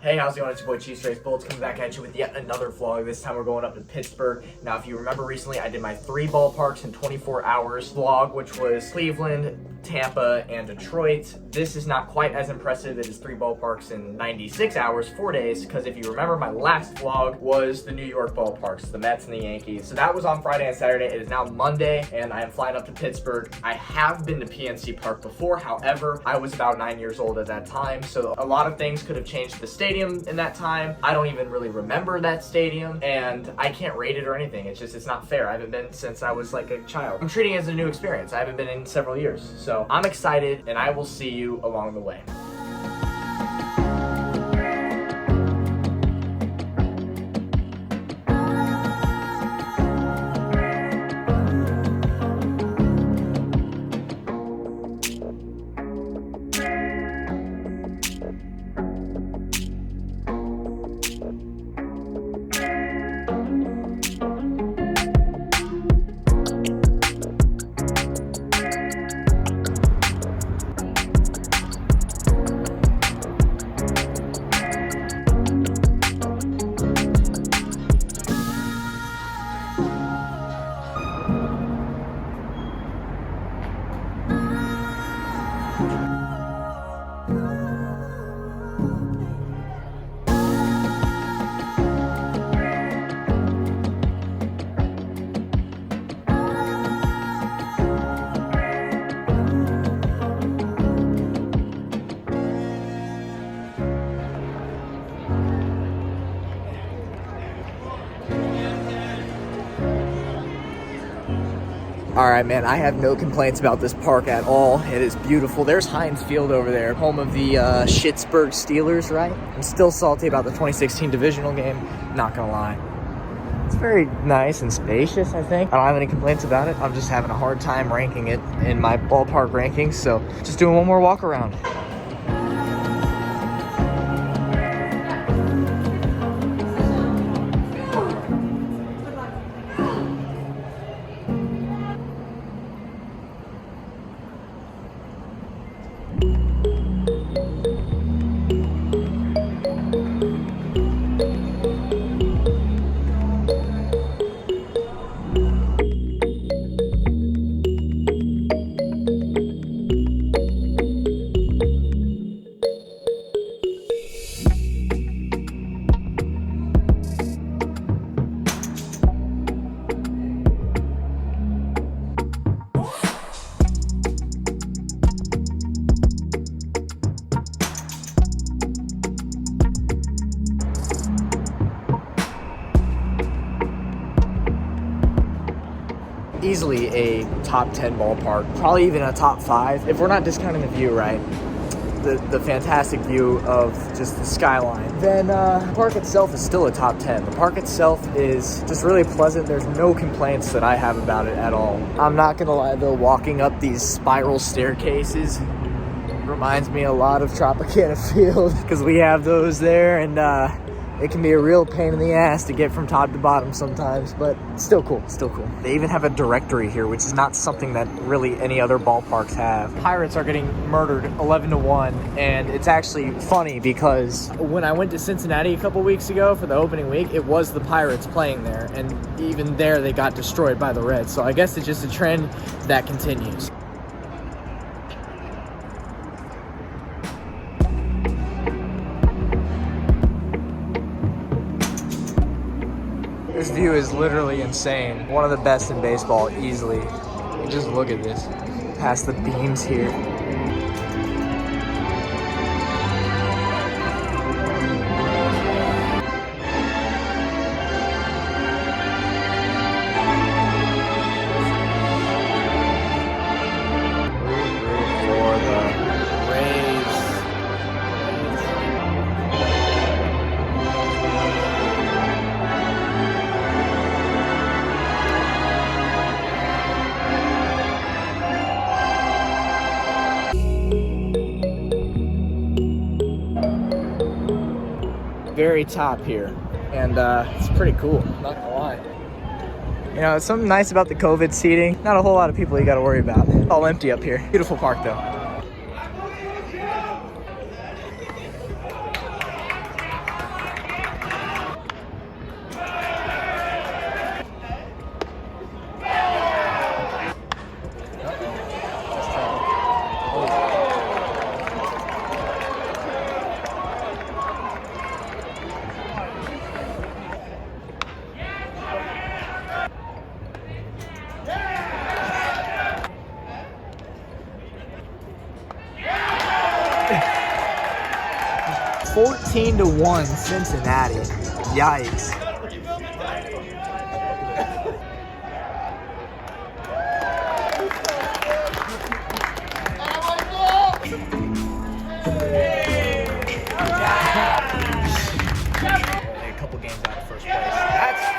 Hey, how's it going? It's your boy ChiefsRaysBolts coming back at you with yet another vlog. This time we're going up to Pittsburgh. Now, if you remember recently, I did my 3 ballparks in 24 hours vlog, which was Cleveland, Tampa, and Detroit. This is not quite as impressive. It is 3 ballparks in 96 hours, 4 days, because if you remember, my last vlog was the New York ballparks, the Mets and the Yankees. So that was on Friday and Saturday. It is now Monday, and I am flying up to Pittsburgh. I have been to PNC Park before. However, I was about 9 years old at that time, so a lot of things could have changed the stadium in that time. I don't even really remember that stadium, and I can't rate it or anything. It's not fair. I haven't been since I was like a child. I'm treating it as a new experience. I haven't been in several years. So I'm excited, and I will see you along the way. All right, man, I have no complaints about this park at all. It is beautiful. There's Heinz Field over there, home of the Pittsburgh Steelers, right? I'm still salty about the 2016 divisional game, not gonna lie. It's very nice and spacious, I think. I don't have any complaints about it. I'm just having a hard time ranking it in my ballpark rankings, so just doing one more walk around. Easily a top 10 ballpark, probably even a top 5 if we're not discounting the view, right? The fantastic view of just the skyline. Then the park itself is still a top 10. The park itself is just really pleasant. There's no complaints that I have about it at all. I'm not gonna lie though, walking up these spiral staircases reminds me a lot of Tropicana Field because we have those there, and it can be a real pain in the ass to get from top to bottom sometimes, but still cool, still cool. They even have a directory here, which is not something that really any other ballparks have. Pirates are getting murdered 11-1, and it's actually funny because when I went to Cincinnati a couple weeks ago for the opening week, it was the Pirates playing there, and even there they got destroyed by the Reds. So I guess it's just a trend that continues. This view is literally insane. One of the best in baseball, easily. Just look at this. Past the beams here. For the Rays. Very top here, and it's pretty cool, not gonna lie. You know, it's something nice about the COVID seating. Not a whole lot of people you gotta worry about. All empty up here. Beautiful park though. 18-1 Cincinnati. Yikes. A couple games out of first place. That's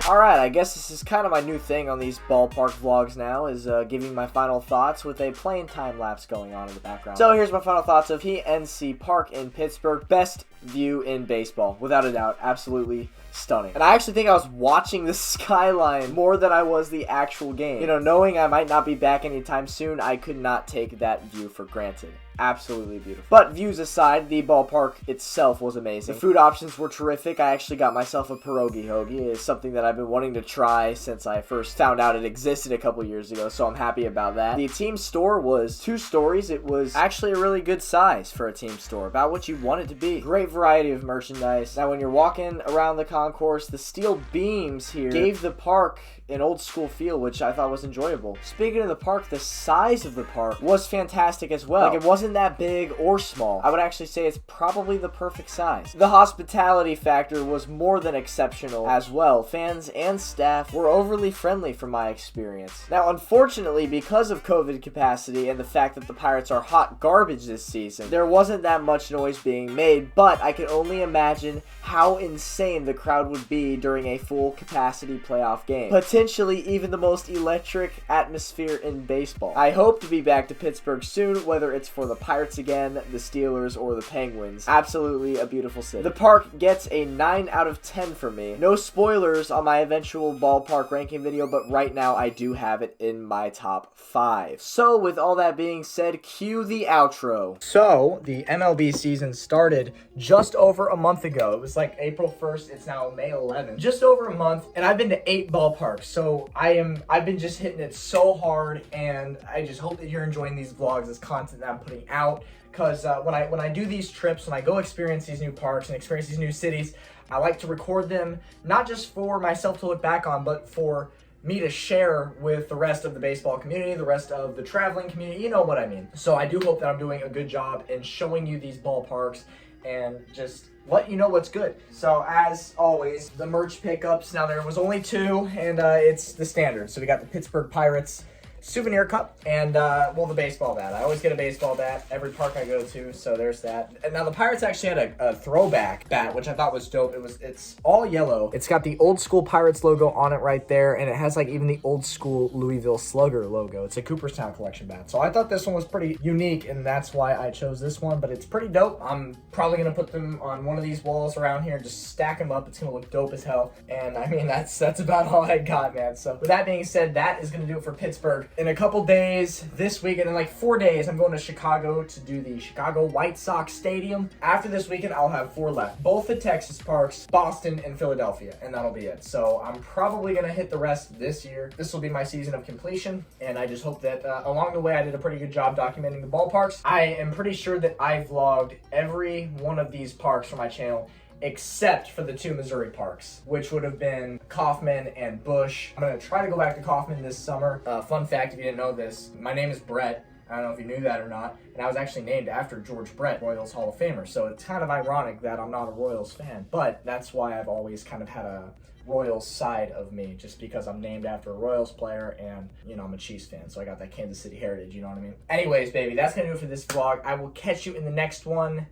Alright, I guess this is kind of my new thing on these ballpark vlogs now, is giving my final thoughts with a plain time-lapse going on in the background. So here's my final thoughts of PNC Park in Pittsburgh. Best view in baseball, without a doubt. Absolutely stunning. And I actually think I was watching the skyline more than I was the actual game. You know, knowing I might not be back anytime soon, I could not take that view for granted. Absolutely beautiful. But views aside, the ballpark itself was amazing. The food options were terrific. I actually got myself a pierogi hoagie. It's something that I've been wanting to try since I first found out it existed a couple years ago, so I'm happy about that. The team store was 2 stories. It was actually a really good size for a team store, about what you want it to be. Great variety of merchandise. Now when you're walking around the concourse, the steel beams here gave the park an old school feel, which I thought was enjoyable. Speaking of the park, the size of the park was fantastic as well. Like, it wasn't that big or small. I would actually say it's probably the perfect size. The hospitality factor was more than exceptional as well. Fans and staff were overly friendly from my experience. Now, unfortunately, because of COVID capacity and the fact that the Pirates are hot garbage this season, there wasn't that much noise being made, but I can only imagine how insane the crowd would be during a full capacity playoff game. Potentially even the most electric atmosphere in baseball. I hope to be back to Pittsburgh soon, whether it's for the Pirates again, the Steelers, or the Penguins. Absolutely a beautiful city. The park gets a 9 out of 10 for me. No spoilers on my eventual ballpark ranking video, but right now I do have it in my top 5. So with all that being said, cue the outro. So the MLB season started just over a month ago. It was like April 1st. It's now May 11th. Just over a month, and I've been to 8 ballparks. So I've been just hitting it so hard, and I just hope that you're enjoying these vlogs, this content that I'm putting out. Because when I do these trips, when I go experience these new parks and experience these new cities, I like to record them, not just for myself to look back on, but for me to share with the rest of the baseball community, the rest of the traveling community, you know what I mean. So I do hope that I'm doing a good job in showing you these ballparks and just let you know what's good. So as always, the merch pickups, now there was only 2, and it's the standard. So we got the Pittsburgh Pirates souvenir cup and well, the baseball bat. I always get a baseball bat every park I go to, so there's that. And now the Pirates actually had a throwback bat, which I thought was dope. It's all yellow. It's got the old school Pirates logo on it right there, and it has like even the old school Louisville Slugger logo. It's a Cooperstown collection bat. So I thought this one was pretty unique, and that's why I chose this one, but it's pretty dope. I'm probably gonna put them on one of these walls around here, just stack them up. It's gonna look dope as hell. And I mean, that's about all I got, man. So with that being said, that is gonna do it for Pittsburgh. In a couple days, this weekend, in like 4 days, I'm going to Chicago to do the Chicago White Sox Stadium. After this weekend, I'll have 4 left. Both the Texas parks, Boston, and Philadelphia, and that'll be it. So I'm probably going to hit the rest this year. This will be my season of completion, and I just hope that along the way, I did a pretty good job documenting the ballparks. I am pretty sure that I vlogged every one of these parks for my channel, except for the 2 Missouri parks, which would have been Kaufman and Busch. I'm going to try to go back to Kaufman this summer. Fun fact, if you didn't know this, my name is Brett. I don't know if you knew that or not. And I was actually named after George Brett, Royals Hall of Famer. So it's kind of ironic that I'm not a Royals fan. But that's why I've always kind of had a Royals side of me, just because I'm named after a Royals player and, you know, I'm a Chiefs fan. So I got that Kansas City heritage, you know what I mean? Anyways, baby, that's going to do it for this vlog. I will catch you in the next one.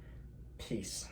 Peace.